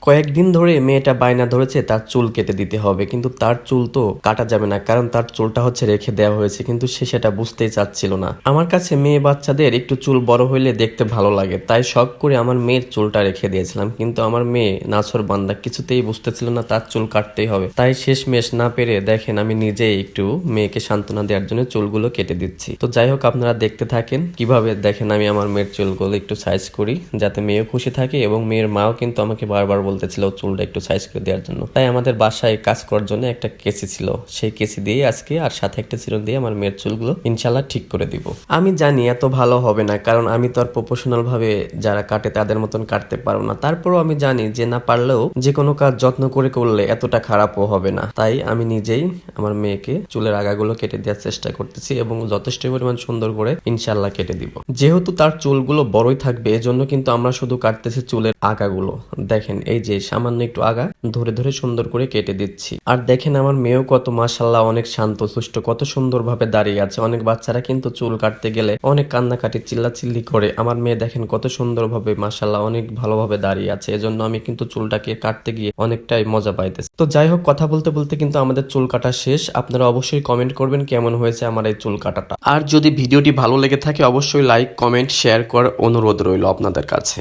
কয়েকদিন ধরে মেয়েটা বায়না ধরেছে তার চুল কেটে দিতে হবে, কিন্তু তার চুল তো কাটা যাবে না, কারণ তার চুলটা হচ্ছে রেখে দেওয়া হয়েছে, কিন্তু সে সেটা বুঝতেই চাচ্ছিল না। আমার কাছে মেয়ে বাচ্চাদের একটু চুল বড় হইলে দেখতে ভালো লাগে, তাই শখ করে আমার মেয়ের চুলটা রেখে দিয়েছিলাম, কিন্তু আমার মেয়ে নাছর বান্দা কিছুতেই বুঝতেছিল না তার চুল কাটতেই হবে। তাই শেষমেশ না পেরে দেখেন আমি নিজেই একটু মেয়েকে সান্ত্বনা দেওয়ার জন্য চুলগুলো কেটে দিচ্ছি। তো যাই হোক, আপনারা দেখতে থাকেন কিভাবে দেখেন আমি আমার মেয়ের চুলগুলো একটু সাইজ করি, যাতে মেয়েও খুশি থাকে এবং মেয়ের মাও কিন্তু আমাকে বারবার বলতেছিল চুলটা একটু সাইজ করে দেওয়ার জন্য। তাই আমাদের বাসায় কাজ করার জন্য একটা কেসি ছিল, সেই কেসি দিয়ে আজকে আর সাথে একটা চিরুনি দিয়ে আমার মেয়ের চুলগুলো ইনশাল্লাহ ঠিক করে দিব। আমি জানি এত ভালো হবে না, কারণ আমি তো আর প্রফেশনাল ভাবে যারা কাটে তাদের মতন কাটতে পারবো না। তারপরও আমি জানি যে না পারলেও যে কোনো কাজ যত্ন করে করলে এতটা খারাপও হবে না। তাই আমি নিজেই আমার মেয়েকে চুলের আগাগুলো কেটে দেওয়ার চেষ্টা করতেছি এবং যথেষ্ট পরিমাণ সুন্দর করে ইনশাল্লাহ কেটে দিব। যেহেতু তার চুলগুলো বড়ই থাকবে এজন্য কিন্তু আমরা শুধু কাটতেছি চুলের আগাগুলো। দেখেন এই যে সামান্য একটু আগা ধরে ধরে সুন্দর করে কেটে দিচ্ছি। আর দেখেন আমার মেয়েও কত মাশাআল্লাহ অনেক শান্ত সুষ্ঠ, কত সুন্দর ভাবে দাঁড়িয়ে আছে। অনেক বাচ্চারা কিন্তু চুল কাটতে গেলে অনেক কান্নাকাটি চিল্লাচিল্লি করে, আমার মেয়ে দেখেন কত সুন্দর ভাবে মাশাআল্লাহ অনেক ভালোভাবে দাঁড়িয়ে আছে। এজন্য আমি কিন্তু চুলটাকে কাটতে গিয়ে অনেকটাই মজা পাইতেছি। তো যাই হোক, কথা বলতে বলতে কিন্তু আমাদের চুল কাটা শেষ। আপনারা অবশ্যই কমেন্ট করবেন কেমন হয়েছে আমার এই চুল কাটাটা। আর যদি ভিডিওটি ভালো লেগে থাকে অবশ্যই লাইক কমেন্ট শেয়ার করার অনুরোধ রইল আপনাদের কাছে।